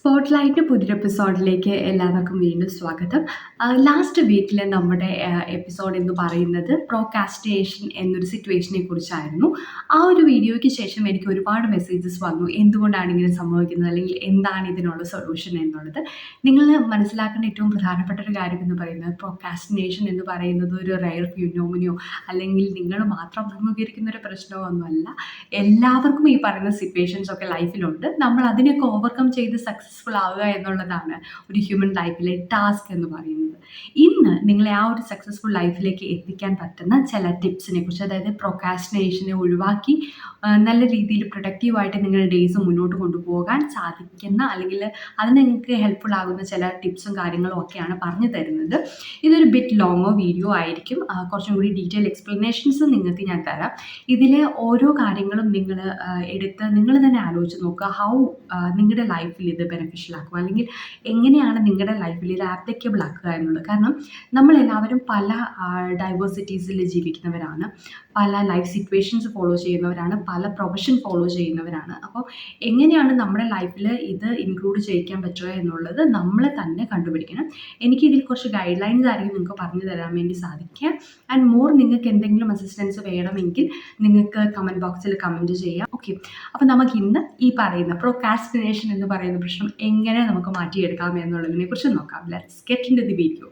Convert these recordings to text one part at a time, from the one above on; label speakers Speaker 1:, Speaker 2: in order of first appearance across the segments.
Speaker 1: Spotlight പുതിയൊരു എപ്പിസോഡിലേക്ക് എല്ലാവർക്കും വീണ്ടും സ്വാഗതം. ലാസ്റ്റ് വീക്കിൽ നമ്മുടെ എപ്പിസോഡ് എന്ന് പറയുന്നത് പ്രോകാസ്റ്റിനേഷൻ എന്നൊരു സിറ്റുവേഷനെ കുറിച്ചായിരുന്നു. ആ ഒരു വീഡിയോയ്ക്ക് ശേഷം എനിക്ക് ഒരുപാട് മെസ്സേജസ് വന്നു. എന്തുകൊണ്ടാണ് ഇങ്ങനെ സംഭവിക്കുന്നത്, അല്ലെങ്കിൽ എന്താണ് ഇതിനുള്ള സൊല്യൂഷൻ എന്നുള്ളത്. നിങ്ങൾ മനസ്സിലാക്കേണ്ട ഏറ്റവും പ്രധാനപ്പെട്ട ഒരു കാര്യം എന്ന് പറയുന്നത് പ്രോകാസ്റ്റിനേഷൻ എന്ന് പറയുന്നത് ഒരു റെയർ ഫിനോമിനയോ അല്ലെങ്കിൽ നിങ്ങൾ മാത്രം അഭിമുഖീകരിക്കുന്ന ഒരു പ്രശ്നമോ ഒന്നുമല്ല. എല്ലാവർക്കും ഈ പറയുന്ന സിറ്റുവേഷൻസ് ഒക്കെ ലൈഫിലുണ്ട്. നമ്മൾ അതിനെയൊക്കെ ഓവർകം ചെയ്ത് സക്സസ്ഫുൾ ആവുക എന്നുള്ളതാണ് ഒരു ഹ്യൂമൻ ലൈഫിലെ ടാസ്ക് എന്ന് പറയുന്നത്. ഇന്ന് നിങ്ങളെ ആ ഒരു സക്സസ്ഫുൾ ലൈഫിലേക്ക് എത്തിക്കാൻ പറ്റുന്ന ചില ടിപ്സിനെ കുറിച്ച്, അതായത് പ്രൊക്കാസ്റ്റിനേഷനെ ഒഴിവാക്കി നല്ല രീതിയിൽ പ്രൊഡക്റ്റീവായിട്ട് നിങ്ങളുടെ ഡേയ്സ് മുന്നോട്ട് കൊണ്ടുപോകാൻ സാധിക്കുന്ന, അല്ലെങ്കിൽ അതിന് നിങ്ങൾക്ക് ഹെൽപ്ഫുൾ ആകുന്ന ചില ടിപ്സും കാര്യങ്ങളും ഒക്കെയാണ് പറഞ്ഞു തരുന്നത്. ഇതൊരു ബിറ്റ് ലോങ്ങോ വീഡിയോ ആയിരിക്കും. കുറച്ചും കൂടി ഡീറ്റെയിൽ എക്സ്പ്ലനേഷൻസ് നിങ്ങൾക്ക് ഞാൻ തരാം. ഇതിലെ ഓരോ കാര്യങ്ങളും നിങ്ങൾ എടുത്ത് നിങ്ങൾ തന്നെ ആലോചിച്ച് നോക്കുക. നിങ്ങളുടെ ലൈഫിൽ ഇത് ബെനിഫിഷ്യൽ ആക്കുക, അല്ലെങ്കിൽ എങ്ങനെയാണ് നിങ്ങളുടെ ലൈഫിൽ ഇത് ആപ്ലിക്കബിൾ ആക്കുക എന്നുള്ളത്. കാരണം നമ്മളെല്ലാവരും പല ഡൈവേഴ്സിറ്റീസിൽ ജീവിക്കുന്നവരാണ്, പല ലൈഫ് സിറ്റുവേഷൻസ് ഫോളോ ചെയ്യുന്നവരാണ്, പല പ്രൊഫഷൻ ഫോളോ ചെയ്യുന്നവരാണ്. അപ്പോൾ എങ്ങനെയാണ് നമ്മുടെ ലൈഫിൽ ഇത് ഇൻക്ലൂഡ് ചെയ്യിക്കാൻ പറ്റുക എന്നുള്ളത് നമ്മൾ തന്നെ കണ്ടുപിടിക്കണം. എനിക്കിതിൽ കുറച്ച് ഗൈഡ് ലൈൻസ് ആയിരിക്കും നിങ്ങൾക്ക് പറഞ്ഞു തരാൻ വേണ്ടി സാധിക്കുക. ആൻഡ് മോർ നിങ്ങൾക്ക് എന്തെങ്കിലും അസിസ്റ്റൻസ് വേണമെങ്കിൽ നിങ്ങൾക്ക് കമൻറ്റ് ബോക്സിൽ കമൻറ്റ് ചെയ്യാം. ഓക്കെ, അപ്പോൾ നമുക്ക് ഇന്ന് ഈ പറയുന്ന പ്രോകാസ്റ്റിനേഷൻ എന്ന് പറയുന്ന പ്രശ്നം എങ്ങനെ നമുക്ക് മാറ്റിയെടുക്കാം എന്നുള്ളതിനെ കുറിച്ച് നോക്കാം. Let's get into the video.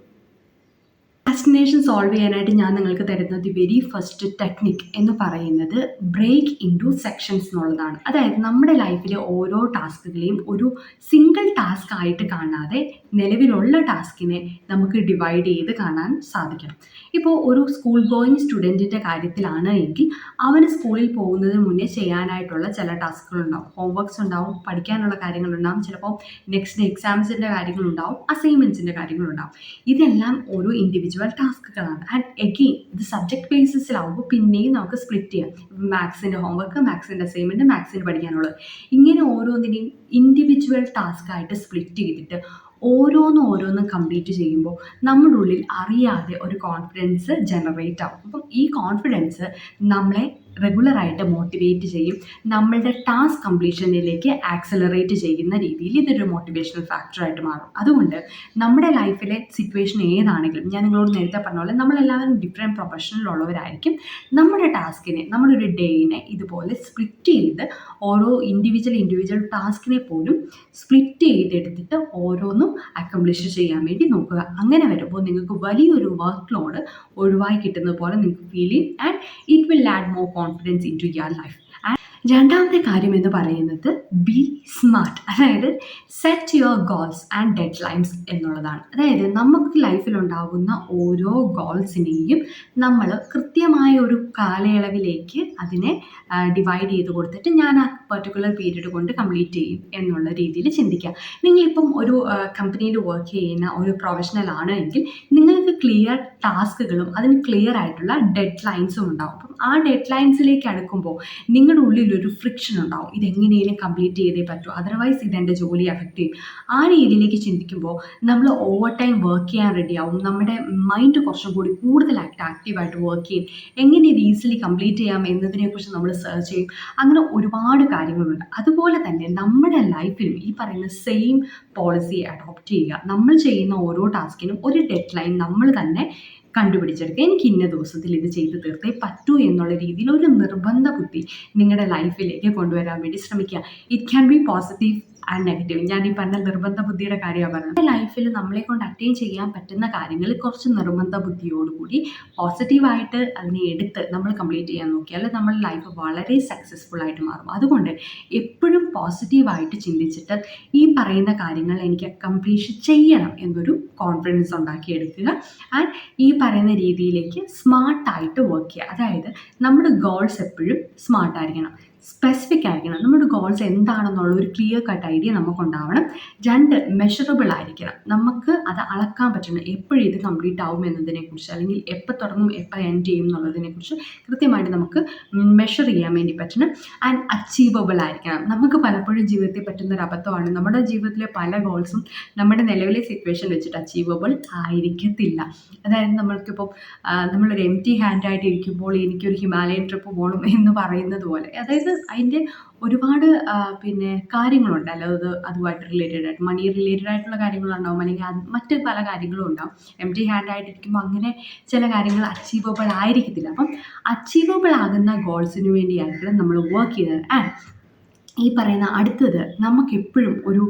Speaker 1: Procrastination solve ചെയ്യാനായിട്ട് ഞാൻ നിങ്ങൾക്ക് തരുന്ന ദി വെരി ഫസ്റ്റ് ടെക്നിക്ക് എന്ന് പറയുന്നത് ബ്രേക്ക് ഇൻ ടു സെക്ഷൻസ് എന്നുള്ളതാണ്. അതായത് നമ്മുടെ ലൈഫിലെ ഓരോ ടാസ്കുകളെയും ഒരു സിംഗിൾ ടാസ്ക് ആയിട്ട് കാണാതെ നിലവിലുള്ള ടാസ്കിനെ നമുക്ക് ഡിവൈഡ് ചെയ്ത് കാണാൻ സാധിക്കണം. ഇപ്പോൾ ഒരു സ്കൂൾ ഗോയിങ് സ്റ്റുഡൻറ്റിൻ്റെ കാര്യത്തിലാണ് എങ്കിൽ അവന് സ്കൂളിൽ പോകുന്നതിന് മുന്നേ ചെയ്യാനായിട്ടുള്ള ചില ടാസ്കുകളുണ്ടാവും, ഹോംവർക്ക്സ് ഉണ്ടാവും, പഠിക്കാനുള്ള കാര്യങ്ങളുണ്ടാവും, ചിലപ്പോൾ നെക്സ്റ്റ് എക്സാംസിൻ്റെ കാര്യങ്ങളുണ്ടാവും, അസൈൻമെൻറ്റ്സിൻ്റെ കാര്യങ്ങളുണ്ടാവും. ഇതെല്ലാം ഓരോ ഇൻഡിവിജ്വൽ ടാസ്കുകളാണ്. ആൻഡ് എഗെയിൻ ഇത് സബ്ജക്ട് ബേസിസിലാവുമ്പോൾ പിന്നെയും നമുക്ക് സ്പ്ലിറ്റ് ചെയ്യാം. മാത്സിൻ്റെ ഹോംവർക്ക്, മാത്സിൻ്റെ അസൈൻമെൻറ്റ്, മാത്സിന് പഠിക്കാനുള്ളത്, ഇങ്ങനെ ഓരോന്നിനെയും ഇൻഡിവിജ്വൽ ടാസ്ക് ആയിട്ട് സ്പ്ലിറ്റ് ചെയ്തിട്ട് ഓരോന്നും കംപ്ലീറ്റ് ചെയ്യുമ്പോൾ നമ്മുടെ ഉള്ളിൽ അറിയാതെ ഒരു കോൺഫിഡൻസ് ജനറേറ്റ് ആവും. അപ്പം ഈ കോൺഫിഡൻസ് നമ്മളെ റെഗുലറായിട്ട് മോട്ടിവേറ്റ് ചെയ്യും, നമ്മളുടെ ടാസ്ക് കംപ്ലീഷനിലേക്ക് ആക്സലറേറ്റ് ചെയ്യുന്ന രീതിയിൽ ഇതൊരു മോട്ടിവേഷണൽ ഫാക്ടറായിട്ട് മാറും. അതുകൊണ്ട് നമ്മുടെ ലൈഫിലെ സിറ്റുവേഷൻ ഏതാണെങ്കിലും, ഞാൻ നിങ്ങളോട് നേരത്തെ പറഞ്ഞ പോലെ നമ്മളെല്ലാവരും ഡിഫറെൻറ്റ് പ്രൊഫഷനിലുള്ളവരായിരിക്കും. നമ്മുടെ ടാസ്കിനെ, നമ്മുടെ ഒരു ഡേയിനെ ഇതുപോലെ സ്പ്ലിറ്റ് ചെയ്ത് ഓരോ ഇൻഡിവിജ്വൽ ടാസ്കിനെ പോലും സ്പ്ലിറ്റ് ചെയ്തെടുത്തിട്ട് ഓരോന്നും അക്കംപ്ലിഷ് ചെയ്യാൻ വേണ്ടി നോക്കുക. അങ്ങനെ വരുമ്പോൾ നിങ്ങൾക്ക് വലിയൊരു വർക്ക് ലോഡ് ഒഴിവായി കിട്ടുന്നത് പോലെ നിങ്ങൾക്ക് ഫീൽ ചെയ്യും. And it will add more confidence in to your life. രണ്ടാമത്തെ കാര്യം എന്ന് പറയുന്നത് ബി സ്മാർട്ട്, അതായത് set your goals and deadlines എന്നുള്ളതാണ്. അതായത് നമുക്ക് ലൈഫിലുണ്ടാകുന്ന ഓരോ ഗോൾസിനെയും നമ്മൾ കൃത്യമായ ഒരു കാലയളവിലേക്ക് അതിനെ ഡിവൈഡ് ചെയ്ത് കൊടുത്തിട്ട് ഞാൻ ആ പെർട്ടിക്കുലർ പീരീഡ് കൊണ്ട് കംപ്ലീറ്റ് ചെയ്യും എന്നുള്ള രീതിയിൽ ചിന്തിക്കുക. നിങ്ങളിപ്പം ഒരു കമ്പനിയിൽ വർക്ക് ചെയ്യുന്ന ഒരു പ്രൊഫഷണൽ ആണ് എങ്കിൽ നിങ്ങൾക്ക് ക്ലിയർ ടാസ്കുകളും അതിന് ക്ലിയർ ആയിട്ടുള്ള ഡെഡ് ലൈൻസും ഉണ്ടാവും. അപ്പം ആ ഡെഡ് ലൈൻസിലേക്ക് അടുക്കുമ്പോൾ നിങ്ങളുടെ ഉള്ളിലൊരു ഫ്രിക്ഷൻ ഉണ്ടാവും, ഇതെങ്ങനെയും കംപ്ലീറ്റ് ചെയ്തേ പറ്റൂ, അതർവൈസ് ഇതെൻ്റെ ജോലി അഫക്റ്റ് ചെയ്യും. ആ രീതിയിലേക്ക് ചിന്തിക്കുമ്പോൾ നമ്മൾ ഓവർ ടൈം വർക്ക് ചെയ്യാൻ റെഡിയാവും, നമ്മുടെ മൈൻഡ് കുറച്ചും കൂടി കൂടുതലായിട്ട് ആക്റ്റീവായിട്ട് വർക്ക് ചെയ്യും, എങ്ങനെ ഇത് ഈസിലി കംപ്ലീറ്റ് ചെയ്യാം എന്നതിനെക്കുറിച്ച് നമ്മൾ സെർച്ച് ചെയ്യും. അങ്ങനെ ഒരുപാട് കാര്യങ്ങളുണ്ട്. അതുപോലെ തന്നെ നമ്മുടെ ലൈഫിലും ഈ പറയുന്ന സെയിം പോളിസി അഡോപ്റ്റ് ചെയ്യുക. നമ്മൾ ചെയ്യുന്ന ഓരോ ടാസ്കിനും ഒരു ഡെഡ് ലൈൻ നമ്മൾ തന്നെ കണ്ടുപിടിച്ചെടുക്കുക. എനിക്ക് ഇന്ന ദിവസത്തിൽ ഇത് ചെയ്ത് തീർത്തേ പറ്റൂ എന്നുള്ള രീതിയിൽ ഒരു നിർബന്ധ ബുദ്ധി നിങ്ങളുടെ ലൈഫിലേക്ക് കൊണ്ടുവരാൻ വേണ്ടി ശ്രമിക്കുക. It can be positive and negative. ഞാൻ ഈ പറഞ്ഞ നിർബന്ധ ബുദ്ധിയുടെ കാര്യമാണ് പറഞ്ഞത്. ലൈഫിൽ നമ്മളെ കൊണ്ട് അറ്റൈൻ ചെയ്യാൻ പറ്റുന്ന കാര്യങ്ങൾ കുറച്ച് നിർബന്ധ ബുദ്ധിയോടുകൂടി പോസിറ്റീവായിട്ട് അതിനെ എടുത്ത് നമ്മൾ കംപ്ലീറ്റ് ചെയ്യാൻ നോക്കിയാൽ നമ്മുടെ ലൈഫ് വളരെ സക്സസ്ഫുൾ ആയിട്ട് മാറും. അതുകൊണ്ട് എപ്പോഴും പോസിറ്റീവായിട്ട് ചിന്തിച്ചിട്ട് ഈ പറയുന്ന കാര്യങ്ങൾ എനിക്ക് കംപ്ലീഷൻ ചെയ്യണം എന്നൊരു കോൺഫിഡൻസ് ഉണ്ടാക്കിയെടുക്കുക. ആൻഡ് ഈ പറയുന്ന രീതിയിലേക്ക് സ്മാർട്ടായിട്ട് വർക്ക് ചെയ്യുക. അതായത് നമ്മുടെ ഗോൾസ് എപ്പോഴും സ്മാർട്ടായിരിക്കണം, സ്പെസിഫിക് ആയിരിക്കണം. നമ്മുടെ ഗോൾസ് എന്താണെന്നുള്ള ഒരു ക്ലിയർ കട്ട് ഐഡിയ നമുക്കുണ്ടാവണം. രണ്ട്, മെഷറബിൾ ആയിരിക്കണം, നമുക്ക് അത് അളക്കാൻ പറ്റണം. എപ്പോഴും ഇത് കംപ്ലീറ്റ് ആവും എന്നതിനെക്കുറിച്ച്, അല്ലെങ്കിൽ എപ്പോൾ തുടങ്ങും എപ്പോൾ എൻഡ് ചെയ്യും എന്നുള്ളതിനെക്കുറിച്ച് കൃത്യമായിട്ട് നമുക്ക് മെഷർ ചെയ്യാൻ വേണ്ടി പറ്റണം. ആൻഡ് അച്ചീവബിൾ ആയിരിക്കണം, നമുക്ക് പലപ്പോഴും ജീവിതത്തിൽ പറ്റുന്ന ഒരു അബദ്ധമാണ്. നമ്മുടെ ജീവിതത്തിലെ പല ഗോൾസും നമ്മുടെ നിലവിലെ സിറ്റുവേഷൻ വെച്ചിട്ട് അച്ചീവബിൾ ആയിരിക്കത്തില്ല. അതായത് നമ്മൾക്കിപ്പം നമ്മളൊരു എംപ്റ്റി ഹാൻഡായിട്ട് ഇരിക്കുമ്പോൾ എനിക്കൊരു ഹിമാലയൻ ട്രിപ്പ് പോകണം എന്ന് പറയുന്നത് പോലെ, അതായത് അതിൻ്റെ ഒരുപാട് കാര്യങ്ങളുണ്ട്. അല്ലാതെ അതുമായിട്ട് റിലേറ്റഡ് ആയിട്ട് മണി റിലേറ്റഡ് ആയിട്ടുള്ള കാര്യങ്ങളുണ്ടാവും, അല്ലെങ്കിൽ മറ്റ് പല കാര്യങ്ങളും ഉണ്ടാവും. എംപ്റ്റി ഹാൻഡ് ആയിട്ടിരിക്കുമ്പോൾ അങ്ങനെ ചില കാര്യങ്ങൾ അച്ചീവബിൾ ആയിരിക്കത്തില്ല. അപ്പം അച്ചീവബിൾ ആകുന്ന ഗോൾസിന് വേണ്ടിയായിരിക്കണം നമ്മൾ വർക്ക് ചെയ്തത്. ആൻഡ് ഈ പറയുന്ന അടുത്തത് നമുക്കെപ്പോഴും ഒരു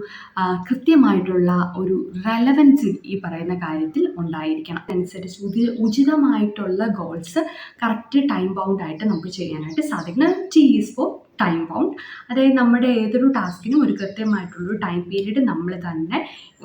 Speaker 1: കൃത്യമായിട്ടുള്ള ഒരു റെലവൻസി ഈ പറയുന്ന കാര്യത്തിൽ ഉണ്ടായിരിക്കണം. അനുസരിച്ച് ഉചിതമായിട്ടുള്ള ഗോൾസ് കറക്റ്റ് ടൈം ബൗണ്ട് ആയിട്ട് നമുക്ക് ചെയ്യാനായിട്ട് സാധിക്കണം. T is for time bound. അതായത് നമ്മുടെ ഏതൊരു ടാസ്കിനും ഒരു കൃത്യമായിട്ടുള്ളൊരു ടൈം പീരീഡ് നമ്മൾ തന്നെ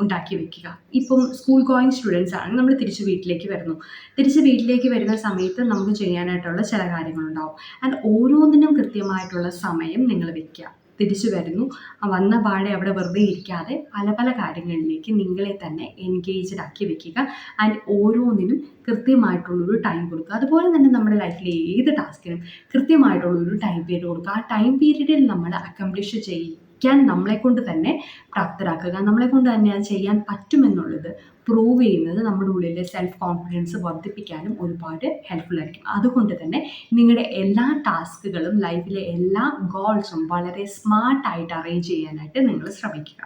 Speaker 1: ഉണ്ടാക്കി വെക്കുക. ഇപ്പം സ്കൂൾ ഗോയിങ് സ്റ്റുഡൻസ് ആണ്, നമ്മൾ തിരിച്ച് വീട്ടിലേക്ക് വരുന്ന സമയത്ത് നമുക്ക് ചെയ്യാനായിട്ടുള്ള ചില കാര്യങ്ങളുണ്ടാവും. ആൻഡ് ഓരോന്നിനും കൃത്യമായിട്ടുള്ള സമയം നിങ്ങൾ വെക്കുക. തിരിച്ചു വരുന്നു, വന്ന പാടെ അവിടെ വെറുതെ ഇരിക്കാതെ പല പല കാര്യങ്ങളിലേക്ക് നിങ്ങളെ തന്നെ എൻഗേജ്ഡ് ആക്കി വെക്കുക. ആൻഡ് ഓരോന്നിനും കൃത്യമായിട്ടുള്ളൊരു ടൈം കൊടുക്കുക. അതുപോലെ തന്നെ നമ്മുടെ ലൈഫിലെ ഏത് ടാസ്കിനും കൃത്യമായിട്ടുള്ളൊരു ടൈം പീരീഡ് കൊടുക്കുക. ആ ടൈം പീരീഡിൽ നമ്മൾ അക്കംപ്ലിഷ് ചെയ്യാൻ നമ്മളെക്കൊണ്ട് തന്നെ പ്രാപ്തരാക്കുക. നമ്മളെക്കൊണ്ട് തന്നെ അത് ചെയ്യാൻ പറ്റുമെന്നുള്ളത് പ്രൂവ് ചെയ്യുന്നത് നമ്മുടെ ഉള്ളിലെ സെൽഫ് കോൺഫിഡൻസ് വർദ്ധിപ്പിക്കാനും ഒരുപാട് ഹെൽപ്ഫുൾ ആയിരിക്കും. അതുകൊണ്ട് തന്നെ നിങ്ങളുടെ എല്ലാ ടാസ്കുകളും ലൈഫിലെ എല്ലാ ഗോൾസും വളരെ സ്മാർട്ടായിട്ട് അറേഞ്ച് ചെയ്യാനായിട്ട് നിങ്ങൾ ശ്രമിക്കുക.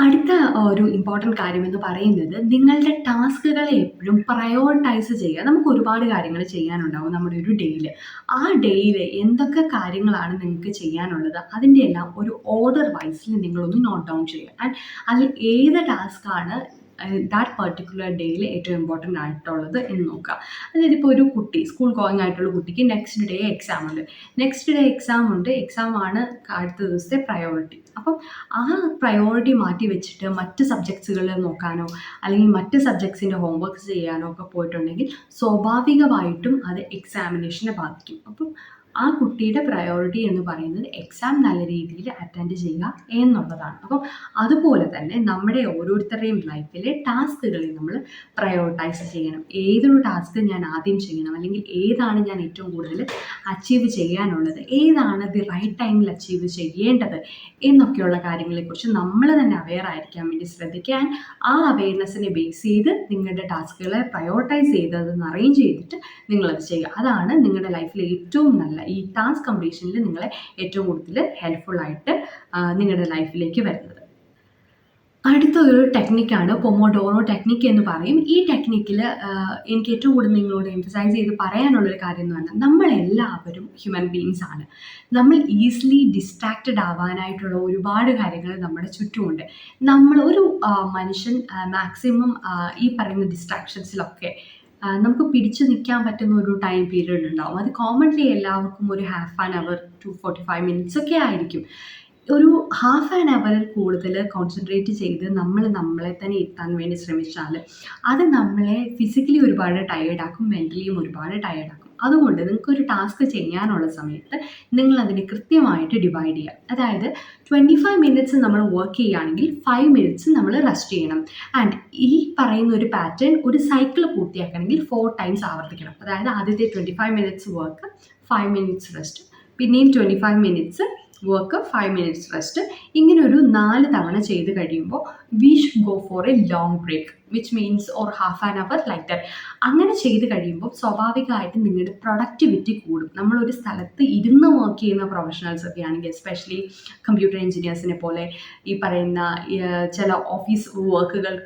Speaker 1: അടുത്ത ഒരു ഇമ്പോർട്ടൻറ്റ് കാര്യമെന്ന് പറയുന്നത് നിങ്ങളുടെ ടാസ്കുകളെ എപ്പോഴും പ്രയോറിറ്റൈസ് ചെയ്യുക. നമുക്ക് ഒരുപാട് കാര്യങ്ങൾ ചെയ്യാനുണ്ടാവും നമ്മുടെ ഒരു ഡേയിൽ. ആ ഡേയിൽ എന്തൊക്കെ കാര്യങ്ങളാണ് നിങ്ങൾക്ക് ചെയ്യാനുള്ളത് അതിൻ്റെ എല്ലാം ഒരു ഓർഡർ വൈസിൽ നിങ്ങളൊന്ന് നോട്ട് ഡൗൺ ചെയ്യുക. ആൻഡ് അതിൽ ഏത് ടാസ്ക്കാണ് ദാറ്റ് പെർട്ടിക്കുലർ ഡേയിൽ ഏറ്റവും ഇമ്പോർട്ടൻ്റ് ആയിട്ടുള്ളത് എന്ന് നോക്കുക. അതായത് ഇപ്പോൾ ഒരു കുട്ടി, സ്കൂൾ ഗോയിങ് ആയിട്ടുള്ള കുട്ടിക്ക് നെക്സ്റ്റ് ഡേ എക്സാം ഉണ്ട്. എക്സാമാണ് അടുത്ത ദിവസത്തെ പ്രയോറിറ്റി. അപ്പം ആ പ്രയോറിറ്റി മാറ്റി വെച്ചിട്ട് മറ്റ് സബ്ജക്ട്സുകൾ നോക്കാനോ അല്ലെങ്കിൽ മറ്റ് സബ്ജക്ട്സിൻ്റെ ഹോംവർക്ക്സ് ചെയ്യാനോ ഒക്കെ പോയിട്ടുണ്ടെങ്കിൽ സ്വാഭാവികമായിട്ടും അത് എക്സാമിനേഷനെ ബാധിക്കും. അപ്പം ആ കുട്ടിയുടെ പ്രയോറിറ്റി എന്ന് പറയുന്നത് എക്സാം നല്ല രീതിയിൽ അറ്റൻഡ് ചെയ്യുക എന്നുള്ളതാണ്. അപ്പം അതുപോലെ തന്നെ നമ്മുടെ ഓരോരുത്തരുടെയും ലൈഫിലെ ടാസ്കുകളെ നമ്മൾ പ്രയോറിറ്റൈസ് ചെയ്യണം. ഏതൊരു ടാസ്ക് ഞാൻ ആദ്യം ചെയ്യണം, അല്ലെങ്കിൽ ഏതാണ് ഞാൻ ഏറ്റവും കൂടുതൽ അച്ചീവ് ചെയ്യാനുള്ളത്, ഏതാണ് ദി റൈറ്റ് ടൈമിൽ അച്ചീവ് ചെയ്യേണ്ടത് എന്നൊക്കെയുള്ള കാര്യങ്ങളെക്കുറിച്ച് നമ്മൾ തന്നെ അവെയർ ആയിരിക്കാൻ വേണ്ടി ശ്രദ്ധിക്കാൻ, ആ അവെയർനെസ്സിനെ ബേസ് ചെയ്ത് നിങ്ങളുടെ ടാസ്കുകളെ പ്രയോറിറ്റൈസ് ചെയ്ത് അതൊന്ന് അറേഞ്ച് ചെയ്തിട്ട് നിങ്ങളത് ചെയ്യുക. അതാണ് നിങ്ങളുടെ ലൈഫിൽ ഏറ്റവും നല്ല ഈ ടാസ്ക് കംപ്ലീഷനിൽ നിങ്ങളെ ഏറ്റവും കൂടുതൽ ഹെൽപ്ഫുള്ളായിട്ട് നിങ്ങളുടെ ലൈഫിലേക്ക് വരുന്നത്. അടുത്തൊരു ടെക്നിക്കാണ് പൊമോഡോറോ ടെക്നിക്ക് എന്ന് പറയും. ഈ ടെക്നിക്കിൽ എനിക്ക് ഏറ്റവും കൂടുതൽ നിങ്ങളോട് എംഫസൈസ് ചെയ്ത് പറയാനുള്ളൊരു കാര്യം എന്ന് പറഞ്ഞാൽ നമ്മളെല്ലാവരും ഹ്യൂമൻ ബീയിങ്സ് ആണ്. നമ്മൾ ഈസിലി ഡിസ്ട്രാക്റ്റഡ് ആവാനായിട്ടുള്ള ഒരുപാട് കാര്യങ്ങൾ നമ്മുടെ ചുറ്റുമുണ്ട്. ഒരു മനുഷ്യൻ മാക്സിമം ഈ പറയുന്ന ഡിസ്ട്രാക്ഷൻസിലൊക്കെ നമുക്ക് പിടിച്ചു നിൽക്കാൻ പറ്റുന്ന ഒരു ടൈം പീരീഡ് ഉണ്ടാവും. അത് കോമൺലി എല്ലാവർക്കും ഒരു half an hour to 45 minutes ഒക്കെ ആയിരിക്കും. ഒരു ഹാഫ് ആൻ അവറിൽ കൂടുതൽ കോൺസെൻട്രേറ്റ് ചെയ്ത് നമ്മളെ തന്നെ എത്താൻ വേണ്ടി ശ്രമിച്ചാൽ അത് നമ്മളെ ഫിസിക്കലി ഒരുപാട് ടയേർഡാക്കും, മെൻ്റലിയും ഒരുപാട് ടയേർഡാക്കും. അതുകൊണ്ട് നിങ്ങൾക്കൊരു ടാസ്ക് ചെയ്യാനുള്ള സമയത്ത് നിങ്ങളതിനെ കൃത്യമായിട്ട് ഡിവൈഡ് ചെയ്യുക. അതായത് 25 മിനിറ്റ്സ് നമ്മൾ വർക്ക് ചെയ്യുകയാണെങ്കിൽ 5 മിനിറ്റ്സ് നമ്മൾ റെസ്റ്റ് ചെയ്യണം. ആൻഡ് ഈ പറയുന്ന ഒരു പാറ്റേൺ ഒരു സൈക്കിൾ പൂർത്തിയാക്കണമെങ്കിൽ 4 ടൈംസ് ആവർത്തിക്കണം. അതായത് ആദ്യത്തെ 25 മിനിറ്റ്സ് വർക്ക്, 5 മിനിറ്റ്സ് റെസ്റ്റ്, പിന്നെയും 25 മിനിറ്റ്സ് വർക്ക്, 5 മിനിറ്റ്സ് റെസ്റ്റ്. ഇങ്ങനെ ഒരു 4 തവണ ചെയ്ത് കഴിയുമ്പോൾ we should go for a long break, which means or half an hour like that. അങ്ങനെ ചെയ്ത് കഴിയുമ്പോൾ സ്വാഭാവികമായിട്ടും നിങ്ങളുടെ പ്രൊഡക്ടിവിറ്റി കൂടും. നമ്മളൊരു സ്ഥലത്ത് ഇരുന്ന് വർക്ക് ചെയ്യുന്ന പ്രൊഫഷണൽസ് ഒക്കെ ആണെങ്കിൽ, എസ്പെഷ്യലി കമ്പ്യൂട്ടർ എഞ്ചിനീയേഴ്സിനെ പോലെ ഈ പറയുന്ന ചില ഓഫീസ് വർക്കുകൾ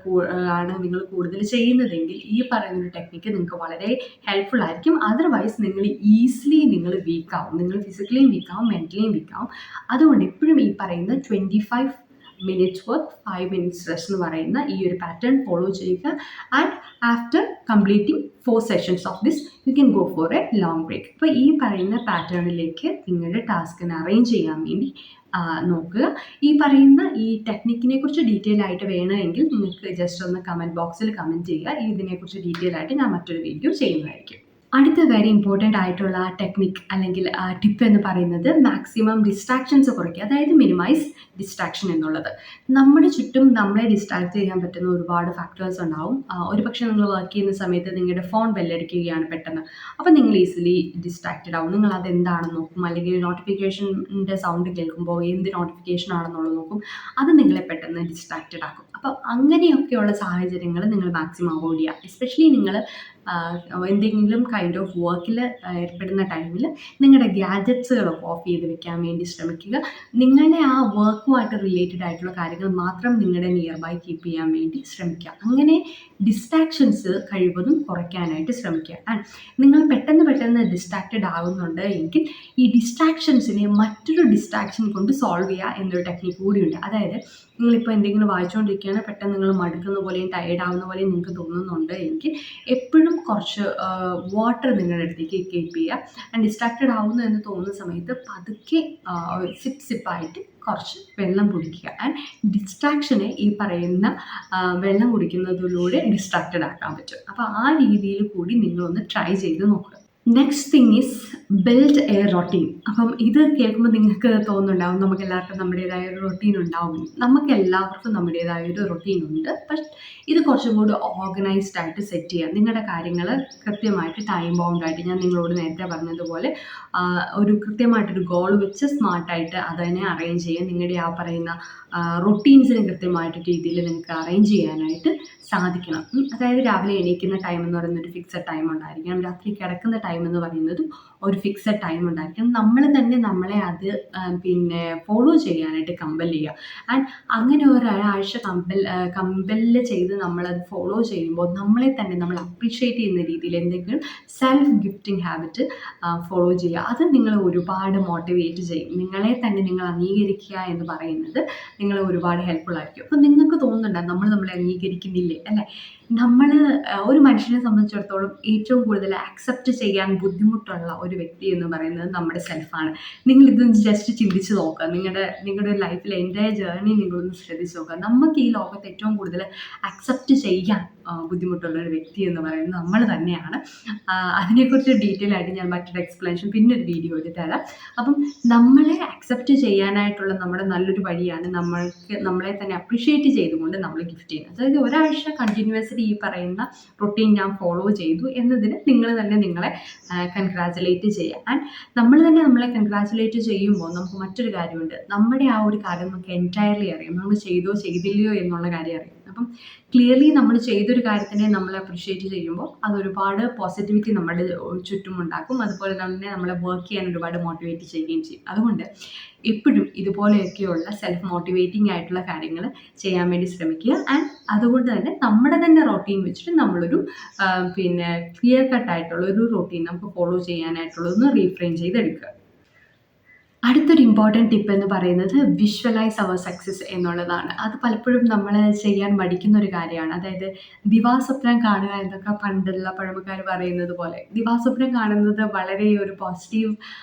Speaker 1: ആണ് നിങ്ങൾ കൂടുതൽ ചെയ്യുന്നതെങ്കിൽ ഈ പറയുന്ന ഒരു ടെക്നിക്ക് നിങ്ങൾക്ക് വളരെ ഹെൽപ്ഫുൾ ആയിരിക്കും. അതർവൈസ് നിങ്ങൾ ഈസിലി വീക്കാവും. നിങ്ങൾ ഫിസിക്കലിയും വീക്കാവും, മെൻ്റലിയും വീക്കാവും. അതുകൊണ്ട് എപ്പോഴും ഈ പറയുന്ന 25 മിനിറ്റ്സ് വർക്ക്, 5 മിനിറ്റ്സ് റെസ്റ്റ് എന്ന് പറയുന്ന ഈ ഒരു പാറ്റേൺ ഫോളോ ചെയ്യുക. And after completing 4 sessions of this you can go for a long break. അപ്പോൾ ഈ പറയുന്ന പാറ്റേണിലേക്ക് നിങ്ങളുടെ ടാസ്കിനെ അറേഞ്ച് ചെയ്യാൻ വേണ്ടി നോക്കുക. ഈ പറയുന്ന ഈ ടെക്നിക്കിനെ കുറിച്ച് ഡീറ്റെയിൽ ആയിട്ട് വേണമെങ്കിൽ നിങ്ങൾക്ക് ജസ്റ്റ് ഒന്ന് കമൻറ്റ് ബോക്സിൽ കമൻറ്റ് ചെയ്യുക. ഇതിനെക്കുറിച്ച് ഡീറ്റെയിൽ ആയിട്ട് ഞാൻ മറ്റൊരു വീഡിയോ ചെയ്യുന്നതായിരിക്കും. അടുത്ത വെരി ഇമ്പോർട്ടൻ്റ് ആയിട്ടുള്ള ടെക്നിക്ക് അല്ലെങ്കിൽ ടിപ്പ് എന്ന് പറയുന്നത് മാക്സിമം ഡിസ്ട്രാക്ഷൻസ് കുറയ്ക്കുക, അതായത് മിനിമൈസ് ഡിസ്ട്രാക്ഷൻ എന്നുള്ളത്. നമ്മുടെ ചുറ്റും നമ്മളെ ഡിസ്ട്രാക്ട് ചെയ്യാൻ പറ്റുന്ന ഒരുപാട് ഫാക്ടേഴ്സ് ഉണ്ടാവും. ഒരു പക്ഷേ നിങ്ങൾ വർക്ക് ചെയ്യുന്ന സമയത്ത് നിങ്ങളുടെ ഫോൺ ബെല്ലടിക്കുകയാണ് പെട്ടെന്ന്, അപ്പോൾ നിങ്ങൾ ഈസിലി ഡിസ്ട്രാക്റ്റഡ് ആവും. നിങ്ങൾ അതെന്താണെന്ന് നോക്കും, അല്ലെങ്കിൽ നോട്ടിഫിക്കേഷൻ്റെ സൗണ്ട് കേൾക്കുമ്പോൾ എന്ത് നോട്ടിഫിക്കേഷൻ ആണെന്നുള്ളത് നോക്കും. അത് നിങ്ങളെ പെട്ടെന്ന് ഡിസ്ട്രാക്റ്റഡ് ആക്കും. അപ്പോൾ അങ്ങനെയൊക്കെയുള്ള സാഹചര്യങ്ങൾ നിങ്ങൾ മാക്സിമം അവോയ്ഡ് ചെയ്യുക. എസ്പെഷ്യലി നിങ്ങൾ എന്തെങ്കിലും കൈൻഡ് ഓഫ് വർക്കിൽ ഏർപ്പെടുന്ന ടൈമിൽ നിങ്ങളുടെ ഗ്യാജറ്റ്സുകളൊക്കെ ഓഫ് ചെയ്ത് വെക്കാൻ വേണ്ടി ശ്രമിക്കുക. നിങ്ങളുടെ ആ വർക്കുമായിട്ട് റിലേറ്റഡ് ആയിട്ടുള്ള കാര്യങ്ങൾ മാത്രം നിങ്ങളുടെ നിയർ ബൈ കീപ്പ് ചെയ്യാൻ വേണ്ടി ശ്രമിക്കുക. അങ്ങനെ ഡിസ്ട്രാക്ഷൻസ് കഴിവതും കുറയ്ക്കാനായിട്ട് ശ്രമിക്കുക. ആൻഡ് നിങ്ങൾ പെട്ടെന്ന് ഡിസ്ട്രാക്റ്റഡ് ആകുന്നുണ്ട് എങ്കിൽ ഈ ഡിസ്ട്രാക്ഷൻസിനെ മറ്റൊരു ഡിസ്ട്രാക്ഷൻ കൊണ്ട് സോൾവ് ചെയ്യുക എന്നൊരു ടെക്നിക്ക് കൂടിയുണ്ട്. അതായത് നിങ്ങളിപ്പോൾ എന്തെങ്കിലും വായിച്ചുകൊണ്ടിരിക്കുകയാണ്, പെട്ടെന്ന് നിങ്ങൾ മടുക്കുന്ന പോലെയും ടയേർഡ് ആവുന്ന പോലെയും നിങ്ങൾക്ക് തോന്നുന്നുണ്ട് എങ്കിൽ എപ്പോഴും കുറച്ച് വാട്ടർ നിങ്ങളുടെ അടുത്തേക്ക് കീപ്പ് ചെയ്യുക. ആൻഡ് ഡിസ്ട്രാക്റ്റഡ് ആവുന്നു എന്ന് തോന്നുന്ന സമയത്ത് പതുക്കെ സിപ്പായിട്ട് കുറച്ച് വെള്ളം കുടിക്കുക. ആൻഡ് ഡിസ്ട്രാക്ഷനെ ഈ പറയുന്ന വെള്ളം കുടിക്കുന്നതിലൂടെ ഡിസ്ട്രാക്റ്റഡ് ആക്കാൻ പറ്റും. അപ്പോൾ ആ രീതിയിൽ കൂടി നിങ്ങളൊന്ന് ട്രൈ ചെയ്ത് നോക്കുക. Next thing is build A routine. അപ്പം ഇത് കേൾക്കുമ്പോൾ നിങ്ങൾക്ക് തോന്നുന്നുണ്ടാവും നമുക്ക് എല്ലാവർക്കും നമ്മുടേതായ ഒരു റൊട്ടീൻ ഉണ്ടാവും. നമുക്ക് എല്ലാവർക്കും നമ്മുടേതായ ഒരു റൊട്ടീൻ ഉണ്ട്. പക്ഷേ ഇത് കുറച്ചും കൂടി ഓർഗനൈസ്ഡ് ആയിട്ട് സെറ്റ് ചെയ്യുക. നിങ്ങളുടെ കാര്യങ്ങൾ കൃത്യമായിട്ട് ടൈം ബൗണ്ടായിട്ട്, ഞാൻ നിങ്ങളോട് നേരത്തെ പറഞ്ഞതുപോലെ ഒരു കൃത്യമായിട്ടൊരു ഗോൾ വെച്ച് സ്മാർട്ടായിട്ട് അതിനെ അറേഞ്ച് ചെയ്യുക. നിങ്ങളുടെ ആ പറയുന്ന റൊട്ടീൻസിന് കൃത്യമായിട്ട് രീതിയിൽ നിങ്ങൾക്ക് അറേഞ്ച് ചെയ്യാനായിട്ട് സാധിക്കണം. അതായത് രാവിലെ എണീക്കുന്ന ടൈം എന്ന് പറയുന്നത് ഒരു ഫിക്സഡ് ടൈം ഉണ്ടായിരിക്കണം. രാത്രി കിടക്കുന്ന ടൈം എന്ന് പറയുന്നതും ഒരു ഫിക്സഡ് ടൈം ഉണ്ടായിരിക്കണം. നമ്മൾ തന്നെ നമ്മളെ അത് ഫോളോ ചെയ്യാനായിട്ട് കമ്പൽ ചെയ്യുക. ആൻഡ് അങ്ങനെ ഒരാഴ്ച കമ്പല് ചെയ്ത് നമ്മളത് ഫോളോ ചെയ്യുമ്പോൾ നമ്മളെ തന്നെ നമ്മൾ അപ്രീഷിയേറ്റ് ചെയ്യുന്ന രീതിയിൽ എന്തെങ്കിലും സെൽഫ് ഗിഫ്റ്റിംഗ് ഹാബിറ്റ് ഫോളോ ചെയ്യുക. അത് നിങ്ങളെ ഒരുപാട് മോട്ടിവേറ്റ് ചെയ്യും. നിങ്ങളെ തന്നെ നിങ്ങൾ അംഗീകരിക്കുക എന്ന് പറയുന്നത് നിങ്ങളെ ഒരുപാട് ഹെൽപ്ഫുൾ ആയിരിക്കും. അപ്പോൾ നിങ്ങൾക്ക് തോന്നുന്നുണ്ടാകും നമ്മളെ അംഗീകരിക്കുന്നില്ലേ അല്ലേ? നമ്മൾ ഒരു മനുഷ്യനെ സംബന്ധിച്ചിടത്തോളം ഏറ്റവും കൂടുതൽ അക്സെപ്റ്റ് ചെയ്യാൻ ബുദ്ധിമുട്ടുള്ള ഒരു വ്യക്തി എന്ന് പറയുന്നത് നമ്മുടെ സെൽഫാണ്. നിങ്ങളിതൊന്ന് ജസ്റ്റ് ചിന്തിച്ച് നോക്കുക. നിങ്ങളുടെ ലൈഫിലെ എൻ്റയർ ജേർണി നിങ്ങളൊന്ന് ശ്രദ്ധിച്ച് നോക്കുക. നമുക്ക് ഈ ലോകത്ത് ഏറ്റവും കൂടുതൽ അക്സെപ്റ്റ് ചെയ്യാൻ ബുദ്ധിമുട്ടുള്ള ഒരു വ്യക്തി എന്ന് പറയുന്നത് നമ്മൾ തന്നെയാണ്. അതിനെക്കുറിച്ച് ഡീറ്റെയിൽ ആയിട്ട് ഞാൻ മറ്റൊരു എക്സ്പ്ലനേഷൻ പിന്നെ ഒരു വീഡിയോയിൽ തരാം. അപ്പം നമ്മളെ അക്സെപ്റ്റ് ചെയ്യാനായിട്ടുള്ള നമ്മുടെ നല്ലൊരു വഴിയാണ് നമ്മളെ തന്നെ അപ്രിഷ്യേറ്റ് ചെയ്തുകൊണ്ട് നമ്മൾ ഗിഫ്റ്റ് ചെയ്യുന്നത്. അതായത് ഒരാഴ്ച കണ്ടിന്യൂസ്ലി ഈ പറയുന്ന റൊട്ടീൻ ഞാൻ ഫോളോ ചെയ്തു എന്നതിന് നിങ്ങൾ തന്നെ നിങ്ങളെ കൺഗ്രാജുലേറ്റ് ചെയ്യുക. ആൻഡ് നമ്മൾ തന്നെ നമ്മളെ കൺഗ്രാജുലേറ്റ് ചെയ്യുമ്പോൾ നമുക്ക് മറ്റൊരു കാര്യമുണ്ട്. നമ്മുടെ ആ ഒരു കാര്യം നമുക്ക് എൻറ്റയർലി അറിയാം. നമ്മൾ ചെയ്തോ ചെയ്തില്ലയോ എന്നുള്ള കാര്യം അറിയാം. അപ്പം ക്ലിയർലി നമ്മൾ ചെയ്തൊരു കാര്യത്തിനെ നമ്മൾ അപ്രിഷ്യേറ്റ് ചെയ്യുമ്പോൾ അതൊരുപാട് പോസിറ്റിവിറ്റി നമ്മുടെ ചുറ്റും ഉണ്ടാക്കും. അതുപോലെ തന്നെ നമ്മളെ വർക്ക് ചെയ്യാൻ ഒരുപാട് മോട്ടിവേറ്റ് ചെയ്യുകയും ചെയ്യും. അതുകൊണ്ട് എപ്പോഴും ഇതുപോലെയൊക്കെയുള്ള സെൽഫ് മോട്ടിവേറ്റിംഗ് ആയിട്ടുള്ള കാര്യങ്ങൾ ചെയ്യാൻ വേണ്ടി ശ്രമിക്കുക. ആൻഡ് അതുകൊണ്ട് തന്നെ നമ്മുടെ തന്നെ റൊട്ടീൻ വെച്ചിട്ട് നമ്മളൊരു ക്ലിയർ കട്ടായിട്ടുള്ള ഒരു റൊട്ടീൻ നമുക്ക് ഫോളോ ചെയ്യാനായിട്ടുള്ളതൊന്ന് റീഫ്രെയിം ചെയ്തെടുക്കുക. അടുത്തൊരു ഇമ്പോർട്ടൻറ്റ് ടിപ്പ് എന്ന് പറയുന്നത് വിഷ്വലൈസ് അവർ സക്സസ് എന്നുള്ളതാണ്. അത് പലപ്പോഴും നമ്മൾ ചെയ്യാൻ മടിക്കുന്ന ഒരു കാര്യമാണ്. അതായത് ദിവാസ്വപ്നം കാണുക എന്നൊക്കെ പണ്ടുള്ള പഴമക്കാർ പറയുന്നത് പോലെ ദിവാസ്വപ്നം കാണുന്നത് വളരെ ഒരു പോസിറ്റീവ്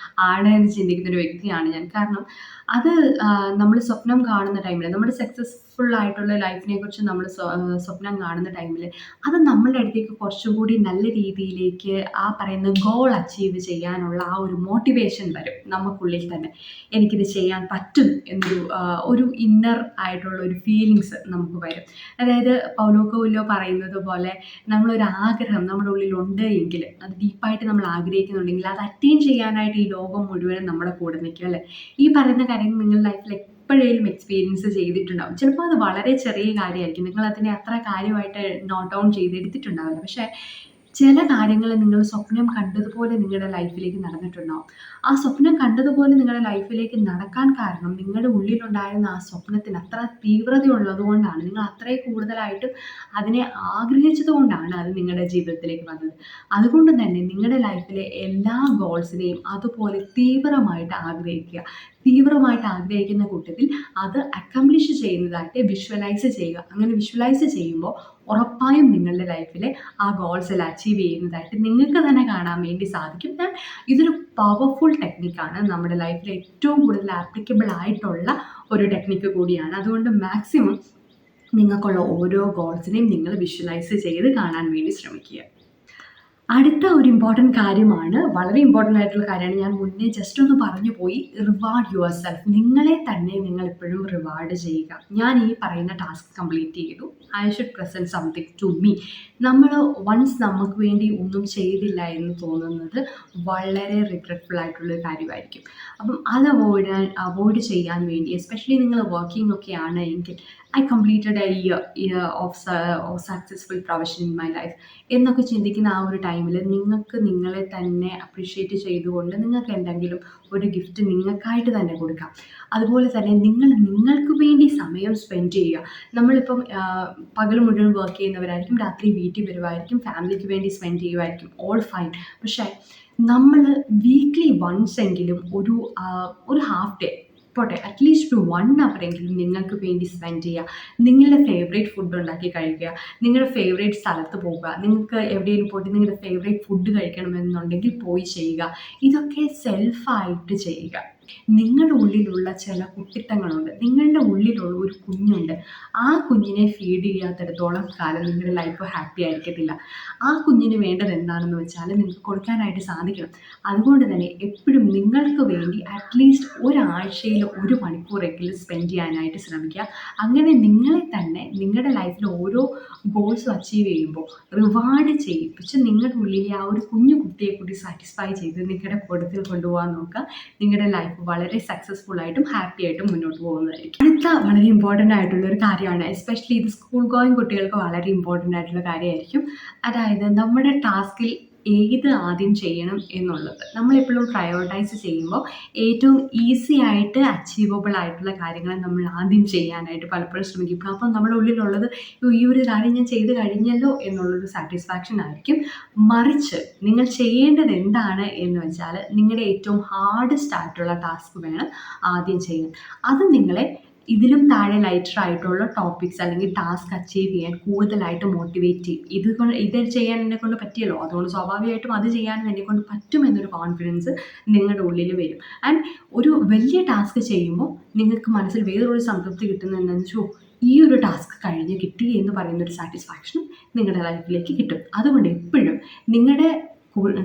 Speaker 1: ആണ് എന്ന് ചിന്തിക്കുന്ന ഒരു വ്യക്തിയാണ് ഞാൻ. കാരണം അത് നമ്മൾ സ്വപ്നം കാണുന്ന ടൈമിൽ നമ്മുടെ സക്സസ്ഫുൾ ആയിട്ടുള്ള ലൈഫിനെ കുറിച്ച് നമ്മൾ സ്വപ്നം കാണുന്ന ടൈമിൽ അത് നമ്മളുടെ അടുത്തേക്ക് കുറച്ചുകൂടി നല്ല രീതിയിലേക്ക് ആ പറയുന്ന ഗോൾ അച്ചീവ് ചെയ്യാനുള്ള ആ ഒരു മോട്ടിവേഷൻ വരും നമുക്കുള്ളിൽ തന്നെ. എനിക്കിത് ചെയ്യാൻ പറ്റും എന്നൊരു ഒരു ഇന്നർ ആയിട്ടുള്ള ഒരു ഫീലിങ്സ് നമുക്ക് വരും. അതായത് പൗലോ കൊയ്ലോ പറയുന്നത് പോലെ നമ്മളൊരു ആഗ്രഹം നമ്മുടെ ഉള്ളിലുണ്ട് എങ്കിൽ അത് ഡീപ്പായിട്ട് നമ്മൾ ആഗ്രഹിക്കുന്നുണ്ടെങ്കിൽ അത് അറ്റൈൻ ചെയ്യാനായിട്ട് ഈ ലോകം മുഴുവനും നമ്മുടെ കൂടെ നിൽക്കും അല്ലേ? ഈ പറയുന്ന കാര്യങ്ങൾ നിങ്ങളുടെ ലൈഫിൽ എപ്പോഴേലും എക്സ്പീരിയൻസ് ചെയ്തിട്ടുണ്ടാവും. ചിലപ്പോൾ അത് വളരെ ചെറിയ കാര്യമായിരിക്കും. നിങ്ങൾ അതിനെ അത്ര കാര്യമായിട്ട് നോട്ട് ഡൗൺ ചെയ്തെടുത്തിട്ടുണ്ടാവില്ല. പക്ഷേ ചില കാര്യങ്ങൾ നിങ്ങൾ സ്വപ്നം കണ്ടതുപോലെ നിങ്ങളുടെ ലൈഫിലേക്ക് നടന്നിട്ടുണ്ടാവും. ആ സ്വപ്നം കണ്ടതുപോലെ നിങ്ങളുടെ ലൈഫിലേക്ക് നടക്കാൻ കാരണം നിങ്ങളുടെ ഉള്ളിലുണ്ടായിരുന്ന ആ സ്വപ്നത്തിന് അത്ര തീവ്രതയുള്ളത് കൊണ്ടാണ്. നിങ്ങൾ അത്രയും കൂടുതലായിട്ട് അതിനെ ആഗ്രഹിച്ചത് കൊണ്ടാണ് അത് നിങ്ങളുടെ ജീവിതത്തിലേക്ക് വന്നത്. അതുകൊണ്ട് തന്നെ നിങ്ങളുടെ ലൈഫിലെ എല്ലാ ഗോൾസിനെയും അതുപോലെ തീവ്രമായിട്ട് ആഗ്രഹിക്കുന്ന കൂട്ടത്തിൽ അത് അക്കംപ്ലിഷ് ചെയ്യുന്നതായിട്ട് വിഷ്വലൈസ് ചെയ്യുക. അങ്ങനെ വിഷ്വലൈസ് ചെയ്യുമ്പോൾ ഉറപ്പായും നിങ്ങളുടെ ലൈഫിലെ ആ ഗോൾസിൽ അച്ചീവ് ചെയ്യുന്നതായിട്ട് നിങ്ങൾക്ക് തന്നെ കാണാൻ വേണ്ടി സാധിക്കും. ഇതൊരു പവർഫുൾ ടെക്നിക്കാണ്. നമ്മുടെ ലൈഫിൽ ഏറ്റവും കൂടുതൽ ആപ്ലിക്കബിൾ ആയിട്ടുള്ള ഒരു ടെക്നിക്ക് കൂടിയാണ്. അതുകൊണ്ട് മാക്സിമം നിങ്ങൾക്കുള്ള ഓരോ ഗോൾസിനെയും നിങ്ങൾ വിഷ്വലൈസ് ചെയ്ത് കാണാൻ വേണ്ടി ശ്രമിക്കുക. അടുത്ത ഒരു ഇമ്പോർട്ടൻറ്റ് കാര്യമാണ്, വളരെ ഇമ്പോർട്ടൻ്റ് ആയിട്ടുള്ള കാര്യമാണ്. ഞാൻ മുന്നേ ജസ്റ്റ് ഒന്ന് പറഞ്ഞു പോയി. Reward yourself. നിങ്ങളെ തന്നെ നിങ്ങൾ എപ്പോഴും റിവാർഡ് ചെയ്യുക. ഞാൻ ഈ പറയുന്ന ടാസ്ക് കംപ്ലീറ്റ് ചെയ്തു, I should present something to me. നമ്മൾ വൺസ് നമുക്ക് വേണ്ടി ഒന്നും ചെയ്തില്ല എന്ന് തോന്നുന്നത് വളരെ റിഗ്രറ്റ്ഫുൾ ആയിട്ടുള്ളൊരു കാര്യമായിരിക്കും. അപ്പം അത് അവോയ്ഡ് ചെയ്യാൻ വേണ്ടി, എസ്പെഷ്യലി നിങ്ങൾ വർക്കിംഗ് ഒക്കെ ആണ് എങ്കിൽ, I completed A year of successful profession in my life എന്നൊക്കെ ചിന്തിക്കുന്ന ആ ഒരു ടൈമിൽ നിങ്ങൾക്ക് നിങ്ങളെ തന്നെ അപ്രീഷിയേറ്റ് ചെയ്തുകൊണ്ട് നിങ്ങൾക്ക് എന്തെങ്കിലും ഒരു ഗിഫ്റ്റ് നിങ്ങൾക്കായിട്ട് തന്നെ കൊടുക്കാം. അതുപോലെ തന്നെ നിങ്ങൾക്ക് വേണ്ടി സമയം സ്പെൻഡ് ചെയ്യുക. നമ്മളിപ്പം പകൽ മുഴുവൻ വർക്ക് ചെയ്യുന്നവരായിരിക്കും, രാത്രി വീട്ടിൽ വരുമായിരിക്കും, ഫാമിലിക്ക് വേണ്ടി സ്പെൻഡ് ചെയ്യുമായിരിക്കും, ഓൾ ഫൈൻ. പക്ഷേ നമ്മൾ വീക്ക്ലി വൺസ് എങ്കിലും ഒരു ഹാഫ് ഡേ പോട്ടെ, അറ്റ്ലീസ്റ്റ് 1 അവർ എങ്കിലും നിങ്ങൾക്ക് വേണ്ടി സ്പെൻഡ് ചെയ്യുക. നിങ്ങളുടെ ഫേവറേറ്റ് ഫുഡ് ഉണ്ടാക്കി കഴിക്കുക, നിങ്ങളുടെ ഫേവറേറ്റ് സ്ഥലത്ത് പോകുക, നിങ്ങൾക്ക് എവിടെയെങ്കിലും പോയിട്ട് നിങ്ങളുടെ ഫേവറേറ്റ് ഫുഡ് കഴിക്കണമെന്നുണ്ടെങ്കിൽ പോയി ചെയ്യുക. ഇതൊക്കെ സെൽഫായിട്ട് ചെയ്യുക. നിങ്ങളുടെ ഉള്ളിലുള്ള ചില കുട്ടിത്തങ്ങളുണ്ട്, നിങ്ങളുടെ ഉള്ളിലുള്ള ഒരു കുഞ്ഞുണ്ട്. ആ കുഞ്ഞിനെ ഫീഡ് ചെയ്യാത്തിടത്തോളം കാലം നിങ്ങളുടെ ലൈഫ് ഹാപ്പി ആയിരിക്കത്തില്ല. ആ കുഞ്ഞിന് വേണ്ടത് എന്താണെന്ന് വെച്ചാൽ നിങ്ങൾക്ക് കൊടുക്കാനായിട്ട് സാധിക്കണം. അതുകൊണ്ട് തന്നെ എപ്പോഴും നിങ്ങൾക്ക് വേണ്ടി അറ്റ്ലീസ്റ്റ് ഒരാഴ്ചയിൽ 1 മണിക്കൂറെങ്കിലും സ്പെൻഡ് ചെയ്യാനായിട്ട് ശ്രമിക്കുക. അങ്ങനെ നിങ്ങളെ തന്നെ നിങ്ങളുടെ ലൈഫിൽ ഓരോ ഗോൾസും അച്ചീവ് ചെയ്യുമ്പോൾ റിവാർഡ് ചെയ്യിപ്പിച്ച് നിങ്ങളുടെ ഉള്ളിലെ ആ ഒരു കുഞ്ഞു കുട്ടിയെ കൂടി സാറ്റിസ്ഫൈ ചെയ്ത് നിങ്ങളുടെ കൂട്ടത്തിൽ കൊണ്ടുപോകാൻ നോക്കുക. നിങ്ങളുടെ ലൈഫ് വളരെ സക്സസ്ഫുൾ ആയിട്ടും ഹാപ്പി ആയിട്ടും മുന്നോട്ട് പോകുന്നതായിരിക്കും. അടുത്ത വളരെ ഇമ്പോർട്ടൻ്റ് ആയിട്ടുള്ള ഒരു കാര്യമാണ്, എസ്പെഷ്യലി ഇത് സ്കൂൾ ഗോയിങ് കുട്ടികൾക്ക് വളരെ ഇമ്പോർട്ടൻ്റ് ആയിട്ടുള്ള കാര്യമായിരിക്കും. അതായത് നമ്മുടെ ടാസ്കിൽ ഏത് ആദ്യം ചെയ്യണം എന്നുള്ളത് നമ്മളെപ്പോഴും പ്രയോറിറ്റൈസ് ചെയ്യുമ്പോൾ ഏറ്റവും ഈസി ആയിട്ട് അച്ചീവബിൾ ആയിട്ടുള്ള കാര്യങ്ങൾ നമ്മൾ ആദ്യം ചെയ്യാനായിട്ട് പലപ്പോഴും ശ്രമിക്കും. അപ്പം നമ്മുടെ ഉള്ളിലുള്ളത് ഈ ഒരു കാര്യം ഞാൻ ചെയ്ത് കഴിഞ്ഞല്ലോ എന്നുള്ളൊരു സാറ്റിസ്ഫാക്ഷൻ ആയിരിക്കും. മറിച്ച് നിങ്ങൾ ചെയ്യേണ്ടത് എന്താണ് എന്ന് വെച്ചാൽ നിങ്ങളുടെ ഏറ്റവും ഹാർഡസ്റ്റ് ആയിട്ടുള്ള ടാസ്ക് വേണം ആദ്യം ചെയ്യാൻ. അത് നിങ്ങളെ ഇതിലും താഴെ ലൈറ്റർ ആയിട്ടുള്ള ടോപ്പിക്സ് അല്ലെങ്കിൽ ടാസ്ക് അച്ചീവ് ചെയ്യാൻ കൂടുതലായിട്ട് മോട്ടിവേറ്റ് ചെയ്യും. ഇത് ചെയ്യാൻ എന്നെക്കൊണ്ട് പറ്റിയല്ലോ, അതുകൊണ്ട് സ്വാഭാവികമായിട്ടും അത് ചെയ്യാനും എന്നെക്കൊണ്ട് പറ്റുമെന്നൊരു കോൺഫിഡൻസ് നിങ്ങളുടെ ഉള്ളിൽ വരും. ആൻഡ് ഒരു വലിയ ടാസ്ക് ചെയ്യുമ്പോൾ നിങ്ങൾക്ക് മനസ്സിൽ വേറൊരു സംതൃപ്തി കിട്ടുന്നത് എന്താണെന്ന് വെച്ചാൽ, ഈ ഒരു ടാസ്ക് കഴിഞ്ഞ് കിട്ടി എന്ന് പറയുന്നൊരു സാറ്റിസ്ഫാക്ഷനും നിങ്ങളുടെ ലൈഫിലേക്ക് കിട്ടും. അതുകൊണ്ട് എപ്പോഴും നിങ്ങളുടെ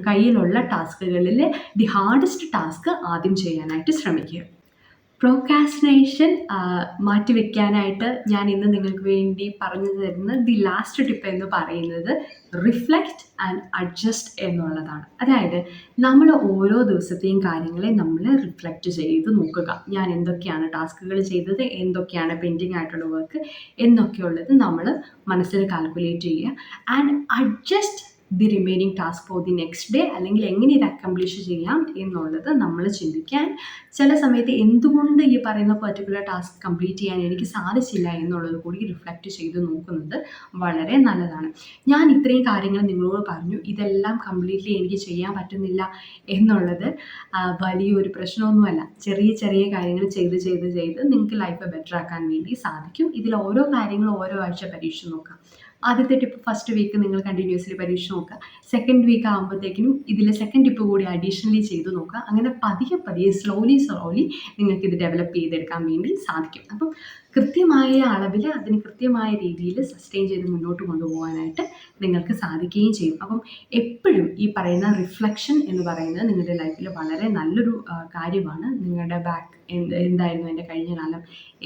Speaker 1: കയ്യിലുള്ള ടാസ്കുകളിൽ ദി ഹാർഡസ്റ്റ് ടാസ്ക് ആദ്യം ചെയ്യാനായിട്ട് ശ്രമിക്കുക. പ്രോക്രാസ്റ്റിനേഷൻ മാറ്റിവെക്കാനായിട്ട് ഞാൻ ഇന്ന് നിങ്ങൾക്ക് വേണ്ടി പറഞ്ഞു തരുന്ന ദി ലാസ്റ്റ് ടിപ്പ് എന്ന് പറയുന്നത് റിഫ്ലക്റ്റ് ആൻഡ് അഡ്ജസ്റ്റ് എന്നുള്ളതാണ്. അതായത് നമ്മൾ ഓരോ ദിവസത്തെയും കാര്യങ്ങളെ നമ്മൾ റിഫ്ലക്റ്റ് ചെയ്ത് നോക്കുക. ഞാൻ എന്തൊക്കെയാണ് ടാസ്കുകൾ ചെയ്തത്, എന്തൊക്കെയാണ് പെൻഡിങ് ആയിട്ടുള്ള വർക്ക് എന്നൊക്കെയുള്ളത് നമ്മൾ മനസ്സിൽ കാൽക്കുലേറ്റ് ചെയ്യുക. And adjust the remaining task for the next day, അല്ലെങ്കിൽ എങ്ങനെ ഇത് അക്കംപ്ലിഷ് ചെയ്യാം എന്നുള്ളത് നമ്മൾ ചിന്തിക്കാൻ. ചില സമയത്ത് എന്തുകൊണ്ട് ഈ പറയുന്ന പെർട്ടിക്കുലർ ടാസ്ക് കംപ്ലീറ്റ് ചെയ്യാൻ എനിക്ക് സാധിച്ചില്ല എന്നുള്ളത് കൂടി റിഫ്ലക്റ്റ് ചെയ്ത് നോക്കുന്നത് വളരെ നല്ലതാണ്. ഞാൻ ഇത്രയും കാര്യങ്ങൾ നിങ്ങളോട് പറഞ്ഞു, ഇതെല്ലാം കംപ്ലീറ്റ്ലി എനിക്ക് ചെയ്യാൻ പറ്റുന്നില്ല എന്നുള്ളത് വലിയൊരു പ്രശ്നമൊന്നുമല്ല. ചെറിയ ചെറിയ കാര്യങ്ങൾ ചെയ്ത് നിങ്ങൾക്ക് ലൈഫ് ബെറ്റർ ആക്കാൻ വേണ്ടി സാധിക്കും. ഇതിൽ ഓരോ കാര്യങ്ങളും ഓരോ ആഴ്ച പരീക്ഷിച്ച് നോക്കാം. ആദ്യത്തെ ടിപ്പ് ഫസ്റ്റ് വീക്ക് നിങ്ങൾ കണ്ടിന്യൂസ്ലി പരീക്ഷിച്ച് നോക്കുക. സെക്കൻഡ് വീക്ക് ആകുമ്പോഴത്തേക്കിനും ഇതിൽ സെക്കൻഡ് ടിപ്പ് കൂടി അഡീഷണലി ചെയ്ത് നോക്കുക. അങ്ങനെ പതിയെ സ്ലോലി നിങ്ങൾക്കിത് ഡെവലപ്പ് ചെയ്തെടുക്കാൻ വേണ്ടി സാധിക്കും. അപ്പം കൃത്യമായ അളവിൽ അതിന് കൃത്യമായ രീതിയിൽ സസ്റ്റെയിൻ ചെയ്ത് മുന്നോട്ട് കൊണ്ടുപോകാനായിട്ട് നിങ്ങൾക്ക് സാധിക്കുകയും ചെയ്യും. അപ്പം എപ്പോഴും ഈ പറയുന്ന റിഫ്ലക്ഷൻ എന്ന് പറയുന്നത് നിങ്ങളുടെ ലൈഫിൽ വളരെ നല്ലൊരു കാര്യമാണ്. നിങ്ങളുടെ ബാക്ക് എന്തായിരുന്നു എൻ്റെ കഴിഞ്ഞ കാലം,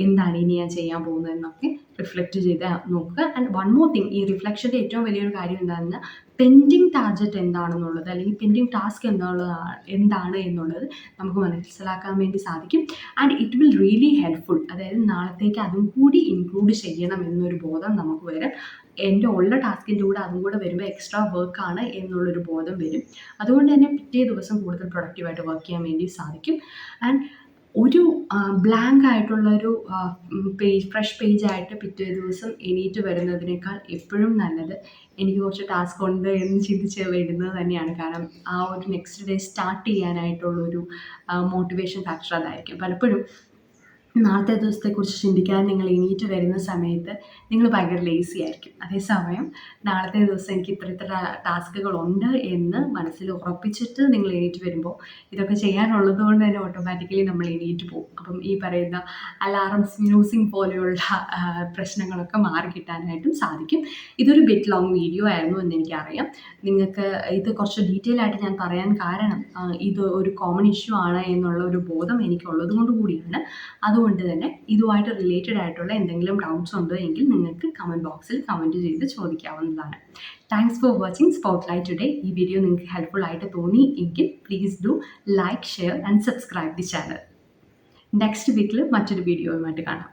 Speaker 1: എന്താണ് ഇനി ഞാൻ ചെയ്യാൻ പോകുന്നതെന്നൊക്കെ റിഫ്ലക്റ്റ് ചെയ്ത് നോക്കുക. ആൻഡ് വൺ മോർ തിങ്, ഈ റിഫ്ലക്ഷൻ്റെ ഏറ്റവും വലിയൊരു കാര്യം എന്താണെന്ന്, പെൻഡിങ് ടാർഗറ്റ് എന്താണെന്നുള്ളത് അല്ലെങ്കിൽ പെൻഡിങ് ടാസ്ക് എന്താണ് എന്നുള്ളത് നമുക്ക് മനസ്സിലാക്കാൻ വേണ്ടി സാധിക്കും. And it will really helpful. അതായത് നാളത്തേക്ക് അതും കൂടി ഇൻക്ലൂഡ് ചെയ്യണം എന്നൊരു ബോധം നമുക്ക് വരും. എൻ്റെ ഉള്ള ടാസ്കിൻ്റെ കൂടെ അതും കൂടെ വരുമ്പോൾ എക്സ്ട്രാ വർക്കാണ് എന്നുള്ളൊരു ബോധം വരും. അതുകൊണ്ട് തന്നെ പിറ്റേ ദിവസം കൂടുതൽ പ്രൊഡക്റ്റീവായിട്ട് വർക്ക് ചെയ്യാൻ വേണ്ടി സാധിക്കും. ആൻഡ് ഒരു ബ്ലാങ്ക് ആയിട്ടുള്ളൊരു ഫ്രഷ് പേജായിട്ട് പിറ്റേ ദിവസം എണീറ്റ് വരുന്നതിനേക്കാൾ എപ്പോഴും നല്ലത് എനിക്ക് കുറച്ച് ടാസ്ക് ഉണ്ട് എന്ന് ചിന്തിച്ച് വരുന്നത് തന്നെയാണ്. കാരണം ആ ഒരു നെക്സ്റ്റ് ഡേ സ്റ്റാർട്ട് ചെയ്യാനായിട്ടുള്ളൊരു മോട്ടിവേഷൻ ഫാക്ടർ അതായിരിക്കും. പലപ്പോഴും നാളത്തെ ദിവസത്തെക്കുറിച്ച് ചിന്തിക്കാൻ നിങ്ങൾ എണീറ്റ് വരുന്ന സമയത്ത് നിങ്ങൾ ഭയങ്കര ലേസി ആയിരിക്കും. അതേസമയം നാളത്തെ ദിവസം എനിക്ക് ഇത്ര ഇത്ര ടാസ്കുകളുണ്ട് എന്ന് മനസ്സിൽ ഉറപ്പിച്ചിട്ട് നിങ്ങൾ എണീറ്റ് വരുമ്പോൾ ഇതൊക്കെ ചെയ്യാനുള്ളത് കൊണ്ട് തന്നെ ഓട്ടോമാറ്റിക്കലി നമ്മൾ എണീറ്റ് പോകും. അപ്പം ഈ പറയുന്ന അലാറം സ്നൂസിങ് പോലെയുള്ള പ്രശ്നങ്ങളൊക്കെ മാറി കിട്ടാനായിട്ടും സാധിക്കും. ഇതൊരു ബിറ്റ് ലോങ് വീഡിയോ ആയിരുന്നു എന്ന് എനിക്കറിയാം. നിങ്ങൾക്ക് ഇത് കുറച്ച് ഡീറ്റെയിൽ ആയിട്ട് ഞാൻ പറയാൻ കാരണം ഇത് ഒരു കോമൺ ഇഷ്യൂ ആണ് എന്നുള്ള ഒരു ബോധം എനിക്കുള്ളത് കൊണ്ട് കൂടിയാണ്. അതുകൊണ്ട് തന്നെ ഇതുമായിട്ട് റിലേറ്റഡ് ആയിട്ടുള്ള എന്തെങ്കിലും ഡൗട്ട്സ് ഉണ്ടോ എങ്കിൽ നിങ്ങൾക്ക് കമൻറ്റ് ബോക്സിൽ കമൻറ്റ് ചെയ്ത് ചോദിക്കാവുന്നതാണ്. Thanks for watching Spotlight today. ഈ വീഡിയോ നിങ്ങൾക്ക് ഹെൽപ്ഫുൾ ആയിട്ട് തോന്നി എങ്കിൽ please do like, share and subscribe the channel. Next വീക്കിൽ മറ്റൊരു വീഡിയോയുമായിട്ട് കാണാം.